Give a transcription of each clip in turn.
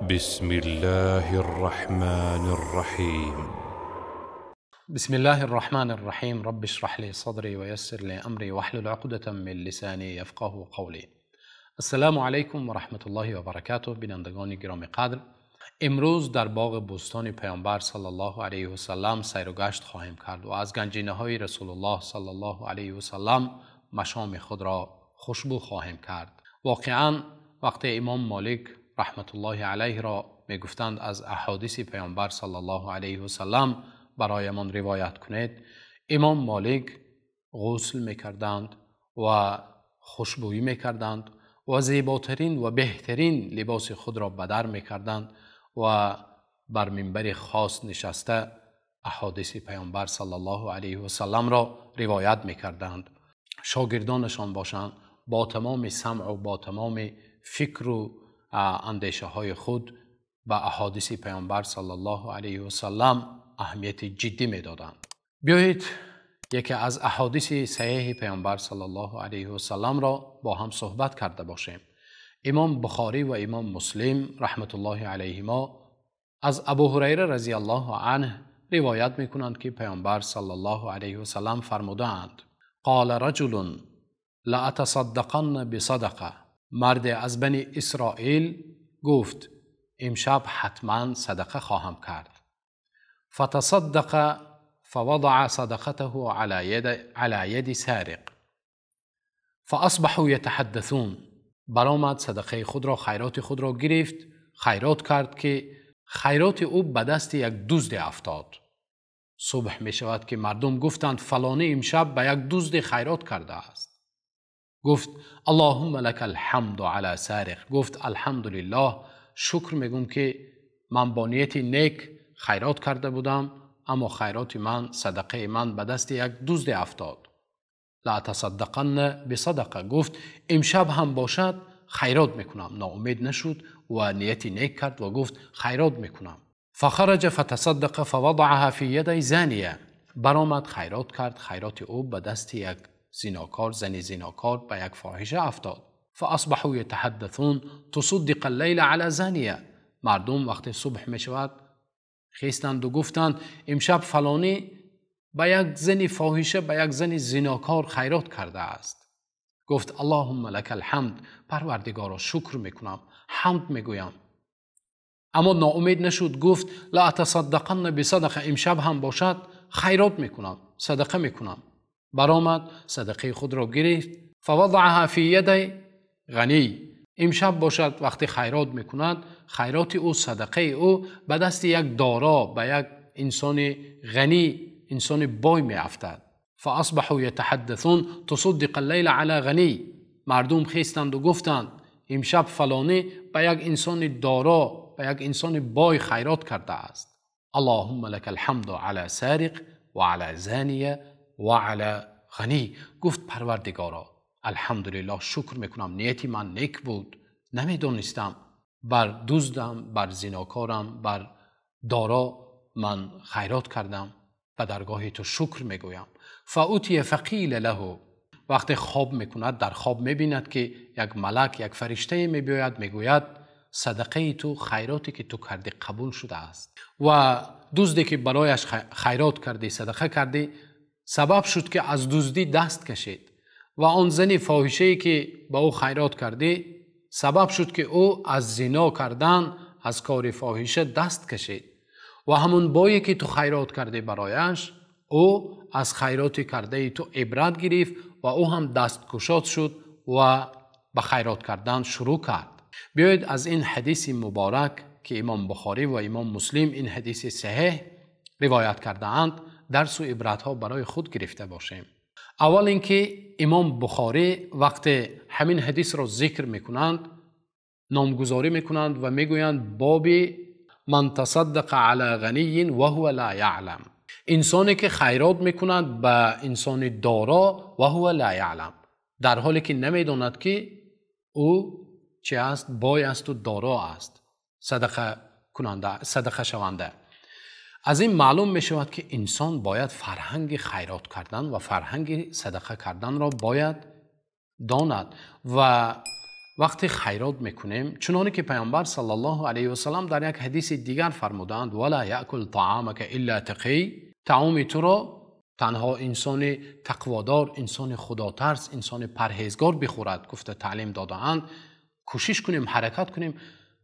بسم الله الرحمن الرحيم. بسم الله الرحمن الرحیم. رب اشرح لي صدري ويسر لي امری واحلل عقدة من لسانی یفقهوا قولی. السلام علیکم و رحمت الله و برکاته. بینندگان گرامی قدر، امروز در باغ بستان پیامبر صلی الله علیه و سلم سیر و گشت خواهیم کرد و از گنجینه های رسول الله صلی الله علیه و سلم مشام خود را خوشبو خواهیم کرد. واقعا وقتی امام مالک رحمت الله علیه را میگفتند از احادیث پیامبر صلی الله علیه و سلم برایمان روایت کنید، امام مالک غسل میکردند و خوشبویی میکردند و زیباترین و بهترین لباس خود را بدر میکردند و بر منبر خاص نشسته احادیث پیامبر صلی الله علیه و سلم را روایت میکردند. شاگردانشان باشند با تمام سمع و با تمام فکر و اندیشه های خود به احادیث پیامبر صلی الله علیه و سلم اهمیت جدی میدادند. بیایید یکی از احادیث صحیح پیامبر صلی الله علیه و سلم را با هم صحبت کرده باشیم. امام بخاری و امام مسلم رحمت الله علیهما از ابو هریره رضی الله عنه روایت میکنند که پیامبر صلی الله علیه و سلم فرمودند: قال رجل لأتصدقن بصدقه. مرد از بنی اسرائیل گفت امشب حتما صدقه خواهم کرد. فتصدق فوضع صدقته على يد سارق فاصبحوا يتحدثون. برآمد صدقه خود را، خیرات خود را گرفت، خیرات کرد که خیرات او به دست یک دزد افتاد. صبح می شود که مردم گفتند فلانی امشب به یک دزد خیرات کرده است. گفت اللهم لك الحمد على سارق. گفت الحمدلله، شکر میگم که من با نیت نیک خیرات کرده بودم، اما خیرات من، صدقه من به دست یک دزد افتاد. لا تصدقن بصدقه. گفت امشب هم باشد خیرات میکنم. ناامید نشد و نیت نیک کرد و گفت خیرات میکنم. فخرج فتصدق فوضعها في يد زانیه. برآمد خیرات کرد، خیرات او به دست یک زیناکار، زنی زیناکار، به یک فاحشه افتاد. فاصبحوا يتحدثون تصدق الليل على زانیه. مردم وقتی صبح می شود خیستند و گفتند امشب فلانی به یک زنی فاحشه، به یک زنی زیناکار خیرات کرده است. گفت اللهم لك الحمد، پروردگارا شکر میکنم، حمد میگویم. اما ناامید نشد، گفت لا اتصدقن بصدقه. امشب هم باشد خیرات میکنم، صدقه میکنم. برآمد صدقه خود را گرفت، فوضعها فی ید غنی. امشب باشد وقتی خیرات میکند، خیرات او، صدقه او به دست یک دارا، به یک انسان غنی، انسان بای می افتد. فاصبحوا يتحدثون تصدق الليل على غنی. مردم خیستند و گفتند امشب فلانی به یک انسان دارا، به یک انسان بای خیرات کرده است. اللهم لك الحمد على سارق و على زانیه و علی غنی. گفت پروردگارا الحمدلله، شکر میکنم، نیتی من نیک بود، نمیدونستم بر دزدم، بر زیناکارم، بر دارا من خیرات کردم. به درگاه تو شکر میگویم. فاوتی فقیل له. وقتی خواب میکند، در خواب میبیند که یک ملک، یک فرشته میبیاید، میگوید صدقه تو، خیراتی که تو کردی قبول شده است و دزدی که برایش خیرات کردی، صدقه کردی، سبب شد که از دزدی دست کشید و آن زنی فاحشه‌ای که با او خیرات کردی سبب شد که او از زنا کردن، از کار فاحشه دست کشید و همون بایی که تو خیرات کردی برایش، او از خیرات کرده تو عبرت گرفت و او هم دست گشاد شد و به خیرات کردن شروع کرد. بیایید از این حدیث مبارک که امام بخاری و امام مسلم این حدیث صحیح روایت کرده اند درس و عبرت ها برای خود گرفته باشیم. اول اینکه امام بخاری وقت همین حدیث را ذکر میکنند، نامگذاری میکنند و میگویند باب من تصدق علی غنی و هو لا یعلم. انسانی که خیرات میکند به انسان دارا و هو لا یعلم، در حالی که نمیداند که او چه است، بای است و دارا است، صدقه کننده، صدقه شونده. از این معلوم می شود که انسان باید فرهنگ خیرات کردن و فرهنگ صدقه کردن را باید داند و وقتی خیرات میکنیم، چنانه که پیامبر صلی الله علیه و سلم در یک حدیث دیگر فرمودند ولا یأکل طعامک الا تقی، طعام تو را تنها انسان تقوادار، انسان خداترس، انسان پرهیزگار بخورد. گفته تعلیم داده‌اند کوشش کنیم، حرکت کنیم،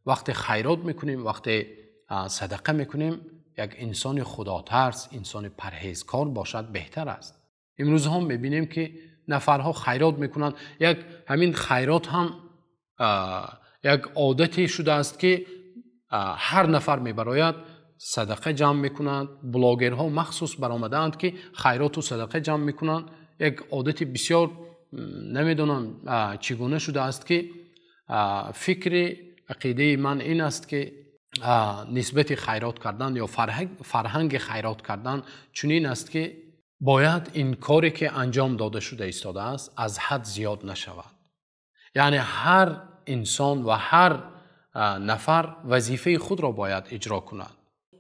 وقتی خیرات میکنیم، وقتی صدقه میکنیم، یک انسان خداترس، انسان پرهیزکار باشد بهتر است. امروز هم میبینیم که نفرها خیرات میکنند. یک همین خیرات هم یک عادتی شده است که هر نفر میبراید صدقه جمع میکنند. بلاگرها مخصوص برآمدند که خیرات و صدقه جمع میکنند. یک عادت بسیار نمیدونم چگونه شده است که فکر عقیده من این است که نسبت خیرات کردن یا فرهنگ خیرات کردن چنین است که باید این کاری که انجام داده شده ایستاده است از حد زیاد نشود. یعنی هر انسان و هر نفر وظیفه خود را باید اجرا کند.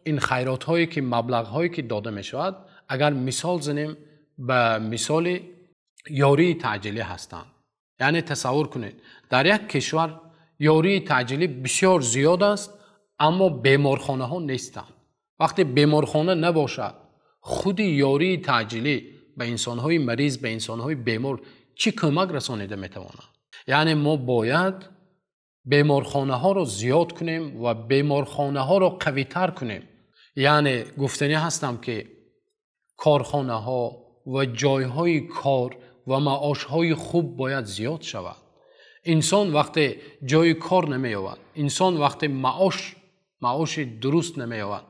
این خیرات هایی که مبلغ هایی که داده می شود، اگر مثال زنیم به مثال یاری تعجیلی هستند. یعنی تصور کنید در یک کشور یاری تعجیلی بسیار زیاد است اما بیمارخانه ها نیستند. وقتی بیمارخانه نباشد، خود یاری تعجیلی به انسان های مریض، به انسان های بیمار چی کمک رسانیده می تواند؟ یعنی ما باید بیمارخانه ها رو زیاد کنیم و بیمارخانه ها رو قوی تر کنیم. یعنی گفتنی هستم که کارخانه ها و جای های کار و معاش های خوب باید زیاد شود. انسان وقتی جای کار نمی یابد، انسان وقتی معاش درست نمی یابد،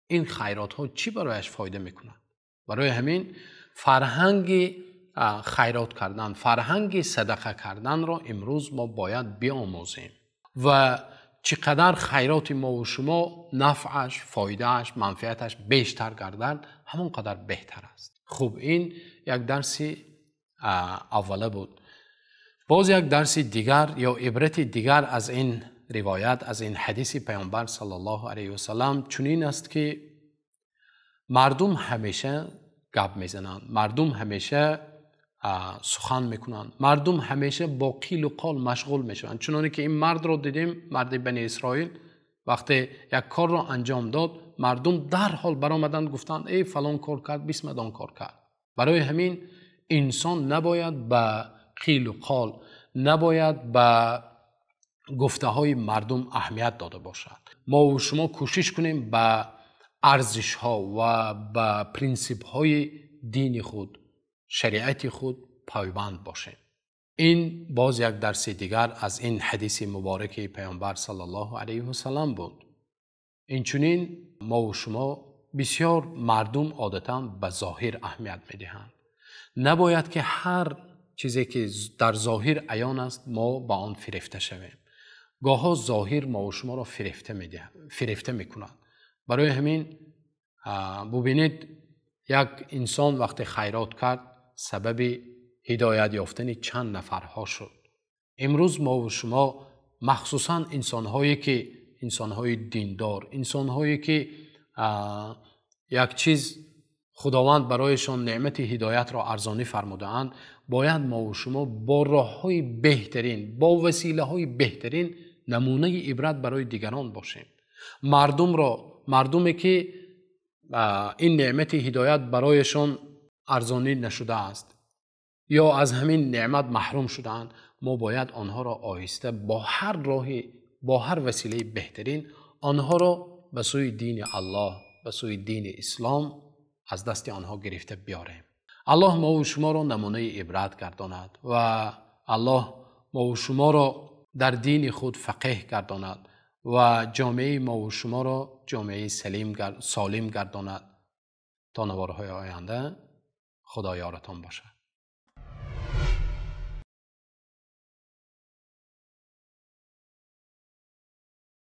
این خیرات ها چی برایش فایده میکنند؟ برای همین فرهنگ خیرات کردن، فرهنگ صدقه کردن را امروز ما باید بیاموزیم و چقدر خیرات ما و شما نفعش، فایدهش، منفعتش بیشتر گردد همون قدر بهتر است. خب این یک درس اوله بود. باز یک درس دیگر یا عبرت دیگر از این روایت، از این حدیث پیامبر صلی الله علیه و سلم چنین است که مردم همیشه گپ میزنند، مردم همیشه سخن میکنند، مردم همیشه با قیل و قال مشغول میشوند. چنانه که این مرد را دیدیم، مرد بنی اسرائیل وقتی یک کار را انجام داد، مردم در حال برآمدند گفتند ای فلان کار کرد، بیسمدان کار کرد. برای همین انسان نباید به قیل و قال، نباید به گفته های مردم اهمیت داده باشد. ما و شما کوشش کنیم به ارزش ها و به پرینسیپ های دین خود، شریعت خود پایبند باشیم. این باز یک درس دیگر از این حدیث مبارک پیامبر صلی الله علیه و سلم بود. اینچنین ما و شما بسیار مردم عادتاً به ظاهر اهمیت میدهند. نباید که هر چیزی که در ظاهر عیان است ما با آن فریفته شویم. گاها ظاهر ما و شما را فریفته میکند. برای همین ببینید یک انسان وقتی خیرات کرد سبب هدایت یافتن چند نفرها شد. امروز ما و شما مخصوصاً انسانهای دیندار، انسانهایی که یک چیز خداوند برایشان نعمت هدایت را ارزانی فرموده‌اند، باید ما و شما با راه‌های بهترین، با وسیله‌های بهترین نمونه عبرت برای دیگران باشیم. مردمی که این نعمت هدایت برایشان ارزانی نشده است یا از همین نعمت محروم شدند، ما باید آنها را آهسته با هر راهی، با هر وسیله بهترین آنها را به سوی دین الله، به سوی دین اسلام از دست آنها گرفته بیاریم. الله ما و شما را نمونه عبرت گرداند و الله ما و شما را در دین خود فقیه گرداند و جامعه ما و شما را جامعه سالم گرداند. تا نوارهای آینده خدا یارتان باشد.